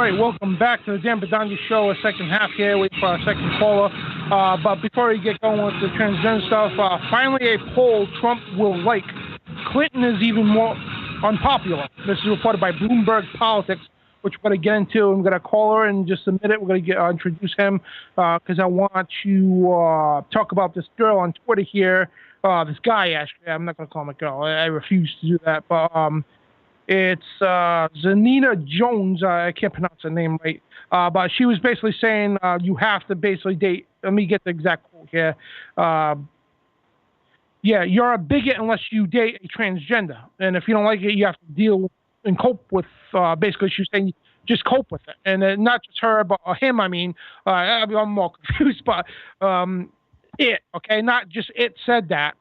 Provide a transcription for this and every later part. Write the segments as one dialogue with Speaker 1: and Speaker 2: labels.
Speaker 1: right, welcome back to the Dan Bidondi Show, a second half here, waiting for our second caller. But before we get going with the transgender stuff, finally a poll Trump will like. Clinton is even more unpopular. This is reported by Bloomberg Politics, which we're going to get into. I'm going to call her in just a minute. We're going to introduce him because I want to talk about this girl on Twitter here. This guy, actually. I'm not going to call him a girl. I refuse to do that. But it's Zanina Jones. I can't pronounce her name right. But she was basically saying you have to basically date. Let me get the exact quote here. Yeah, you're a bigot unless you date a transgender. And if you don't like it, you have to deal and cope with, basically she was saying, just cope with it. And not just her, but him, I mean. I'm more confused, but it, okay? Not just it said that,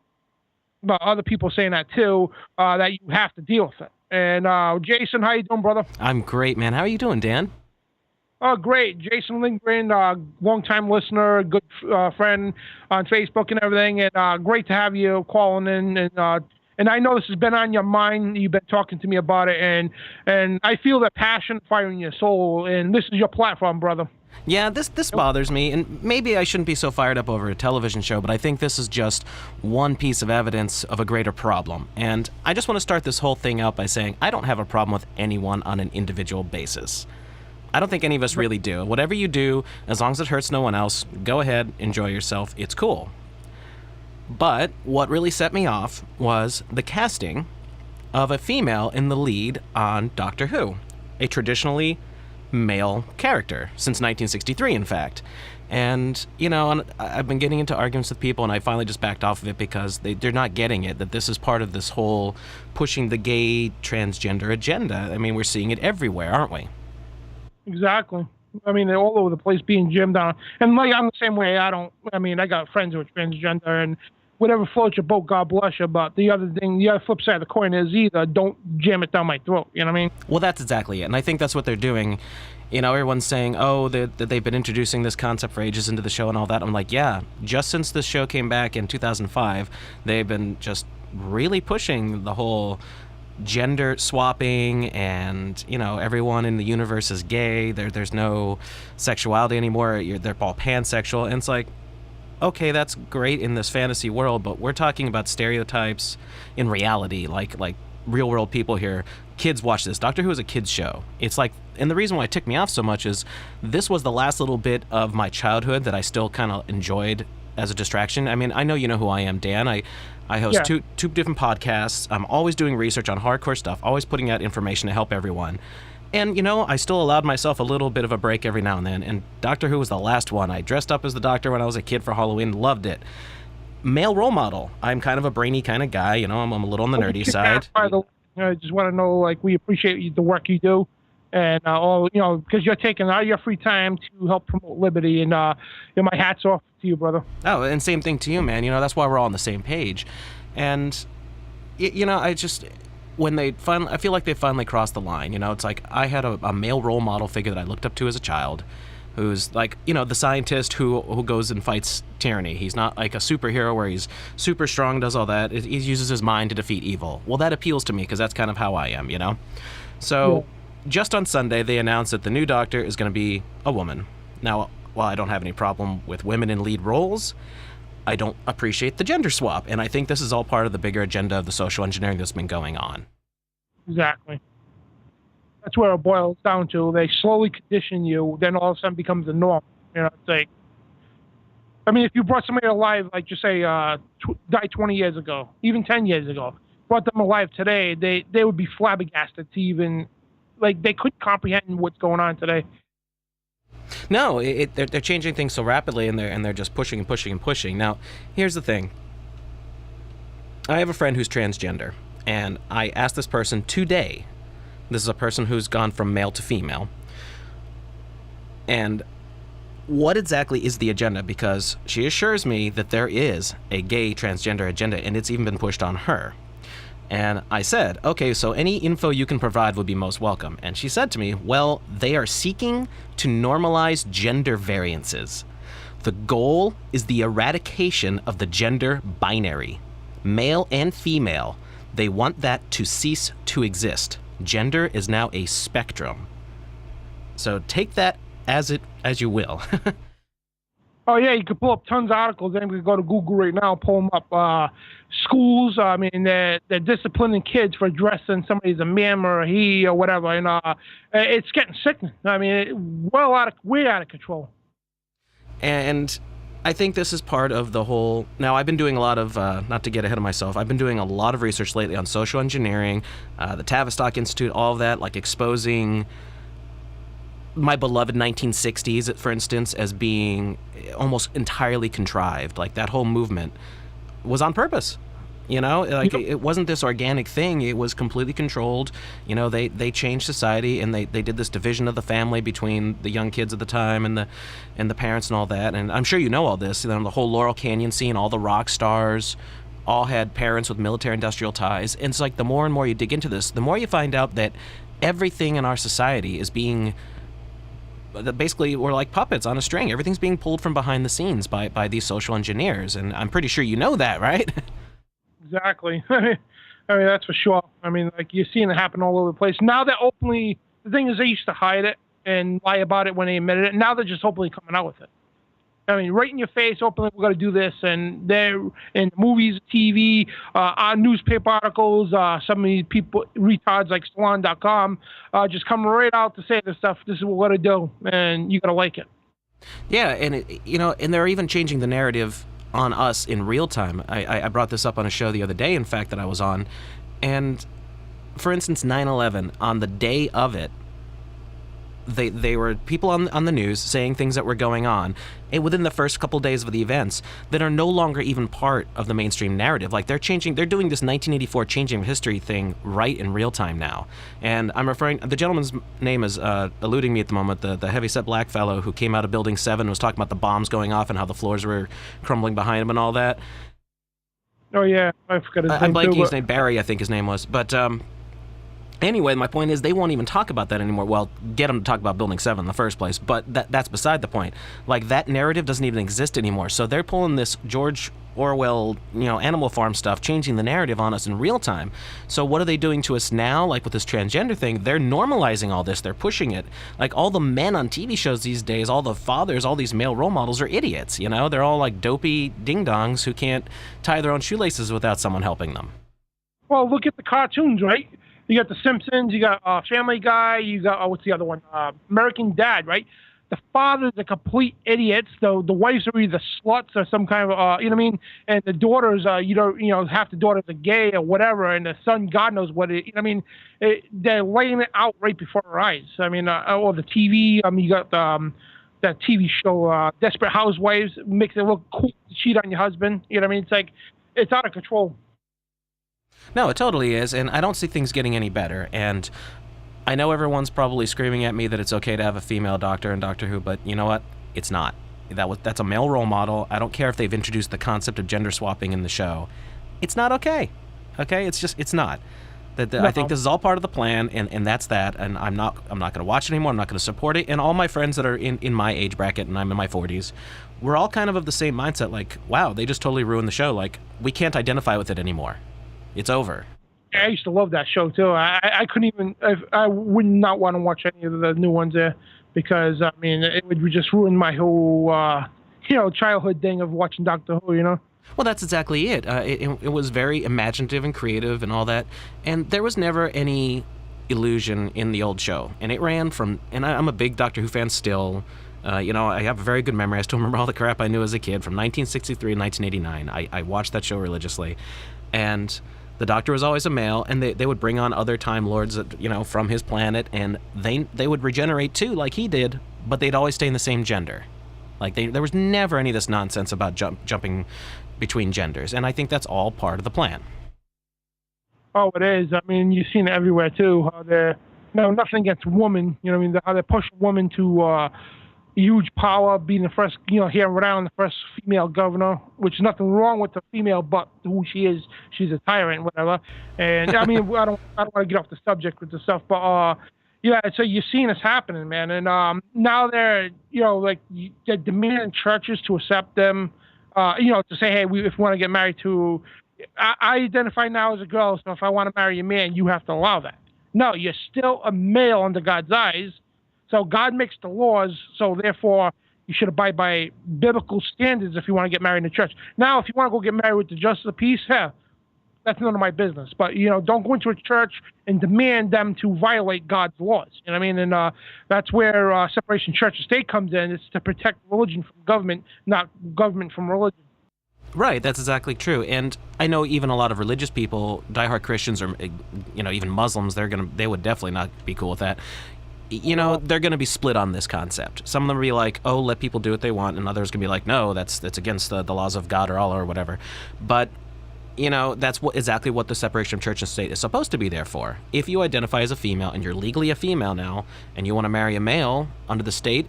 Speaker 1: but other people saying that too, that you have to deal with it. And Jason, how you doing, brother?
Speaker 2: I'm great, man. How are you doing, Dan?
Speaker 1: Oh, great. Jason Lindgren, long-time listener, good friend on Facebook and everything, and great to have you calling in. And I know this has been on your mind. You've been talking to me about it, and I feel that passion fire in your soul, and this is your platform, brother.
Speaker 2: Yeah, this bothers me, and maybe I shouldn't be so fired up over a television show, but I think this is just one piece of evidence of a greater problem. And I just want to start this whole thing out by saying I don't have a problem with anyone on an individual basis. I don't think any of us really do. Whatever you do, as long as it hurts no one else, go ahead, enjoy yourself, it's cool. But what really set me off was the casting of a female in the lead on Doctor Who, a traditionally male character, since 1963, in fact. And, you know, I've been getting into arguments with people, and I finally just backed off of it because they're not getting it, that this is part of this whole pushing the gay transgender agenda. I mean, we're seeing it everywhere, aren't we?
Speaker 1: Exactly. I mean, they're all over the place being gymmed on. And like, I'm the same way. I got friends who are transgender, and whatever floats your boat, God bless you. But the other flip side of the coin is either don't jam it down my throat. You know what I mean?
Speaker 2: Well, that's exactly it. And I think that's what they're doing. You know, everyone's saying, oh, that they've been introducing this concept for ages into the show and all that. I'm like, yeah, just since this show came back in 2005, they've been just really pushing the whole gender swapping, and you know, everyone in the universe is gay. There's no sexuality anymore. They're all pansexual, and it's like, okay, that's great in this fantasy world, but we're talking about stereotypes in reality, like real world people here. Kids watch this. Doctor Who is a kids show. It's like, and the reason why it ticked me off so much is this was the last little bit of my childhood that I still kind of enjoyed as a distraction. I mean, I know you know who I am, Dan. I host two different podcasts. I'm always doing research on hardcore stuff, always putting out information to help everyone. And, you know, I still allowed myself a little bit of a break every now and then, and Doctor Who was the last one. I dressed up as the Doctor when I was a kid for Halloween, loved it. Male role model. I'm kind of a brainy kind of guy, you know, I'm a little on the nerdy side.
Speaker 1: I just want to know, like, we appreciate the work you do, and because you're taking all your free time to help promote liberty, and my hat's off to you, brother.
Speaker 2: Oh, and same thing to you, man. You know, that's why we're all on the same page. And, you know, I feel like they finally crossed the line. You know, it's like I had a male role model figure that I looked up to as a child, who's like, you know, the scientist who goes and fights tyranny. He's not like a superhero where he's super strong, does all that. He uses his mind to defeat evil. Well, that appeals to me because that's kind of how I am, you know? So, just on Sunday, they announced that the new Doctor is going to be a woman. Now, while I don't have any problem with women in lead roles, I don't appreciate the gender swap. And I think this is all part of the bigger agenda of the social engineering that's been going on.
Speaker 1: Exactly. That's where it boils down to. They slowly condition you, then all of a sudden becomes the norm. You know, it's like, I mean, if you brought somebody alive, like just say, died 20 years ago, even 10 years ago, brought them alive today, they would be flabbergasted to even, like, they couldn't comprehend what's going on today.
Speaker 2: No, they're changing things so rapidly, and they're just pushing and pushing and pushing. Now, here's the thing. I have a friend who's transgender, and I asked this person today. This is a person who's gone from male to female. And what exactly is the agenda? Because she assures me that there is a gay transgender agenda, and it's even been pushed on her. And I said, okay, so any info you can provide would be most welcome. And she said to me, well, they are seeking to normalize gender variances. The goal is the eradication of the gender binary, male and female. They want that to cease to exist. Gender is now a spectrum. So take that as you will.
Speaker 1: Oh yeah, you can pull up tons of articles. Anybody can go to Google right now, pull them up. Schools, I mean, they're disciplining kids for dressing somebody as a ma'am or a he or whatever, and it's getting sickening. I mean, way out of control.
Speaker 2: And I think this is part of the whole. Now, I've been doing a lot of, not to get ahead of myself, I've been doing a lot of research lately on social engineering, the Tavistock Institute, all of that, like exposing my beloved 1960s, for instance, as being almost entirely contrived. Like that whole movement was on purpose. Like it wasn't this organic thing. It was completely controlled. They changed society, and they did this division of the family between the young kids at the time and the parents and all that. And I'm sure you know all this. The whole Laurel Canyon scene, all the rock stars all had parents with military industrial ties. And it's like the more and more you dig into this, the more you find out that everything in our society is being basically we're like puppets on a string. Everything's being pulled from behind the scenes by these social engineers, and I'm pretty sure you know that, right?
Speaker 1: Exactly. I mean, that's for sure. I mean, like you're seeing it happen all over the place. Now they're openly, the thing is they used to hide it and lie about it when they admitted it. Now they're just openly coming out with it. I mean, right in your face, openly, we're going to do this. And they're in movies, TV, on newspaper articles, some of these people, retards like Salon.com, just come right out to say this stuff. This is what we're going to do. And you got to like it.
Speaker 2: Yeah. And, and they're even changing the narrative on us in real time. I brought this up on a show the other day, in fact, that I was on. And, for instance, 9/11, on the day of it, they were people on the news saying things that were going on within the first couple days of the events that are no longer even part of the mainstream narrative. Like they're doing this 1984 changing of history thing right in real time now. And I'm referring, the gentleman's name is eluding me at the moment, the heavyset black fellow who came out of Building 7 and was talking about the bombs going off and how the floors were crumbling behind him and all that.
Speaker 1: Oh yeah, I forgot his name.
Speaker 2: I'm blanking his name, Barry I think his name was. But anyway, my point is they won't even talk about that anymore. Well, get them to talk about Building 7 in the first place, but that's beside the point. Like, that narrative doesn't even exist anymore. So they're pulling this George Orwell, Animal Farm stuff, changing the narrative on us in real time. So what are they doing to us now? Like with this transgender thing, they're normalizing all this. They're pushing it. Like all the men on TV shows these days, all the fathers, all these male role models are idiots, They're all like dopey ding-dongs who can't tie their own shoelaces without someone helping them.
Speaker 1: Well, look at the cartoons, right? You got The Simpsons, you got Family Guy, you got, what's the other one? American Dad, right? The fathers are complete idiots. The wives are either sluts or some kind of, you know what I mean? And the daughters, half the daughters are gay or whatever, and the son, God knows what it, I mean? They're laying it out right before our eyes. I mean, or the TV, you got that TV show, Desperate Housewives, makes it look cool to cheat on your husband. You know what I mean? It's like, it's out of control.
Speaker 2: No, it totally is, and I don't see things getting any better. And I know everyone's probably screaming at me that it's okay to have a female doctor in Doctor Who, but you know what? It's not. That's a male role model. I don't care if they've introduced the concept of gender swapping in the show. It's not okay. Okay? It's not. No. I think this is all part of the plan, and that's that. And I'm not going to watch it anymore. I'm not going to support it. And all my friends that are in my age bracket, and I'm in my 40s, we're all kind of the same mindset. Like, wow, they just totally ruined the show. Like, we can't identify with it anymore. It's over.
Speaker 1: I used to love that show too. I couldn't even. I would not want to watch any of the new ones there because I mean it would just ruin my whole childhood thing of watching Doctor Who.
Speaker 2: Well, that's exactly it. It was very imaginative and creative and all that, and there was never any illusion in the old show. And it ran from. And I'm a big Doctor Who fan still. I have a very good memory. I still remember all the crap I knew as a kid from 1963 and 1989. I watched that show religiously, and the Doctor was always a male, and they would bring on other Time Lords, from his planet, and they would regenerate too, like he did, but they'd always stay in the same gender. Like there was never any of this nonsense about jumping between genders, and I think that's all part of the plan.
Speaker 1: Oh, it is. I mean, you've seen it everywhere too. How they're nothing against women. How they push women to huge power, being the first, here in Rhode Island, the first female governor, which is nothing wrong with the female, but who she is, she's a tyrant, whatever. And I mean, I don't want to get off the subject with the stuff, but so you're seeing this happening, man. And now they're, they're demanding churches to accept them, to say, hey, if we want to get married to, I identify now as a girl, so if I want to marry a man, you have to allow that. No, you're still a male under God's eyes. So God makes the laws, so therefore you should abide by biblical standards if you want to get married in the church. Now, if you want to go get married with the justice of peace, that's none of my business. But, don't go into a church and demand them to violate God's laws. You know what I mean? And that's where separation church and state comes in. It's to protect religion from government, not government from religion.
Speaker 2: Right, that's exactly true. And I know even a lot of religious people, diehard Christians, or even Muslims, they would definitely not be cool with that. They're going to be split on this concept. Some of them will be like, oh, let people do what they want, and others can be like, no, that's against the laws of God or Allah or whatever. But that's exactly what the separation of church and state is supposed to be there for. If you identify as a female and you're legally a female now, and you want to marry a male under the state,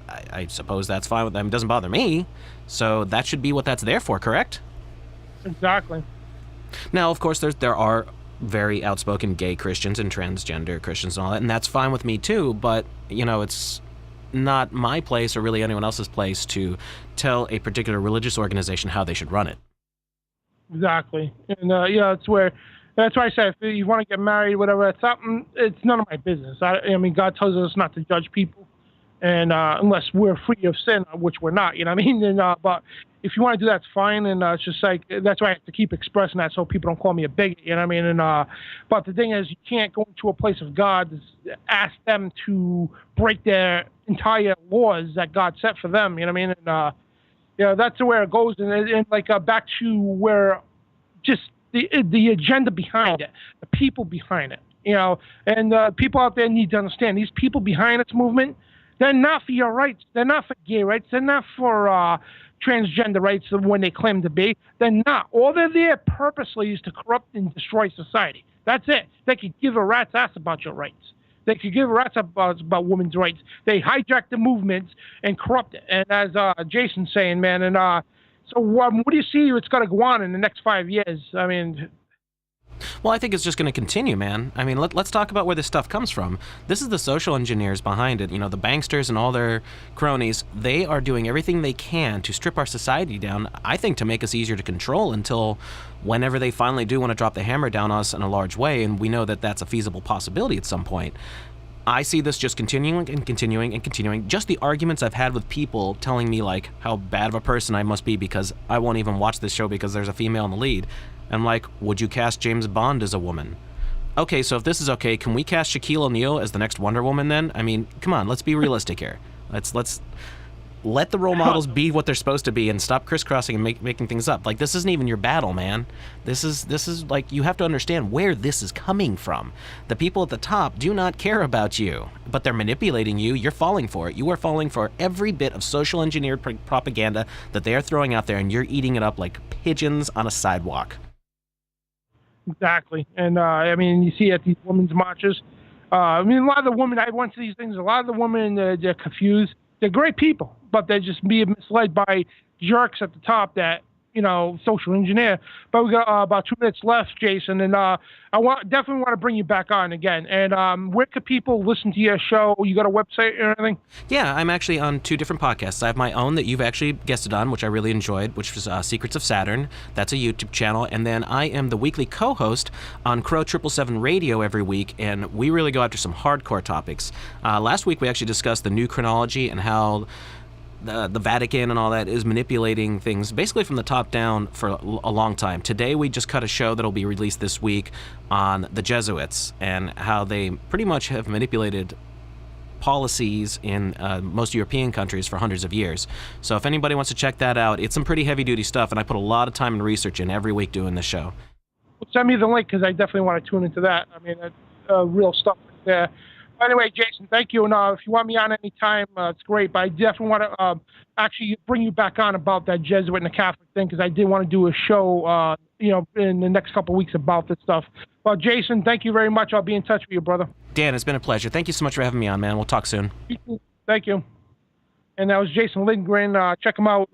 Speaker 2: I suppose that's fine with them. It doesn't bother me. So that should be what that's there for, correct?
Speaker 1: Exactly.
Speaker 2: Now, of course, there are very outspoken gay Christians and transgender Christians and all that, and that's fine with me too, but, it's not my place or really anyone else's place to tell a particular religious organization how they should run it.
Speaker 1: Exactly. And, that's why I said, if you want to get married, whatever, it's none of my business. I mean, God tells us not to judge people. And unless we're free of sin, which we're not, you know what I mean? And, but if you want to do that, it's fine. And it's just like, that's why I have to keep expressing that so people don't call me a bigot, you know what I mean? And but the thing is, you can't go into a place of God, ask them to break their entire laws that God set for them, you know what I mean? And that's where it goes. And like back to where just the agenda behind it, the people behind it, and people out there need to understand these people behind this movement. They're not for your rights. They're not for gay rights. They're not for transgender rights when they claim to be. They're not. All they're there purposely is to corrupt and destroy society. That's it. They could give a rat's ass about your rights. They could give a rat's ass about women's rights. They hijack the movements and corrupt it. And as Jason's saying, man, and so what do you see it's going to go on in the next 5 years? I mean...
Speaker 2: Well, I think it's just going to continue, man. I mean, let's talk about where this stuff comes from. This is the social engineers behind it. The banksters and all their cronies. They are doing everything they can to strip our society down, I think, to make us easier to control until whenever they finally do want to drop the hammer down on us in a large way, and we know that that's a feasible possibility at some point. I see this just continuing and continuing and continuing. Just the arguments I've had with people telling me, like, how bad of a person I must be because I won't even watch this show because there's a female in the lead. I'm like, would you cast James Bond as a woman? Okay, so if this is okay, can we cast Shaquille O'Neal as the next Wonder Woman then? I mean, come on, let's be realistic here. Let's let the role models be what they're supposed to be and stop crisscrossing and making things up. Like, this isn't even your battle, man. This is like, you have to understand where this is coming from. The people at the top do not care about you, but they're manipulating you. You're falling for it. You are falling for every bit of social engineered propaganda that they are throwing out there, and you're eating it up like pigeons on a sidewalk.
Speaker 1: Exactly. And, I mean, you see at these women's marches, I mean, a lot of the women, I went to these things, a lot of the women, they're confused. They're great people, but they're just being misled by jerks at the top that, social engineer. But we got about 2 minutes left, Jason, and I definitely want to bring you back on again. And where could people listen to your show? You got a website or anything?
Speaker 2: Yeah, I'm actually on 2 different podcasts. I have my own that you've actually guested on, which I really enjoyed, which was Secrets of Saturn. That's a YouTube channel. And then I am the weekly co-host on Crow 777 Radio every week, and we really go after some hardcore topics. Last week we actually discussed the new chronology and how the Vatican and all that is manipulating things basically from the top down for a long time. Today we just cut a show that'll be released this week on the Jesuits and how they pretty much have manipulated policies in most European countries for hundreds of years. So if anybody wants to check that out, it's some pretty heavy duty stuff, and I put a lot of time and research in every week doing this show.
Speaker 1: Well, send me the link because I definitely want to tune into that. I mean, that's real stuff right there. Anyway, Jason, thank you. And if you want me on any time, it's great. But I definitely want to actually bring you back on about that Jesuit and the Catholic thing because I did want to do a show, in the next couple of weeks about this stuff. Well, Jason, thank you very much. I'll be in touch with you, brother. Dan, it's been a pleasure. Thank you so much for having me on, man. We'll talk soon. Thank you. And that was Jason Lindgren. Check him out.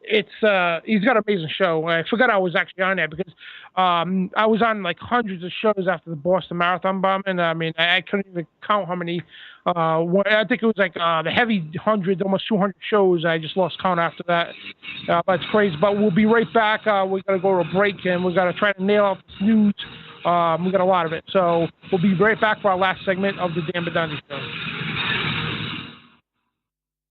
Speaker 1: He's got an amazing show. I forgot I was actually on there because I was on like hundreds of shows after the Boston Marathon bombing. I mean, I couldn't even count how many. I think it was like the heavy hundreds, almost 200 shows. I just lost count after that. But it's crazy. But we'll be right back. We got to go to a break and we got to try to nail out this news. We got a lot of it. So we'll be right back for our last segment of the Dan Bidondi Show.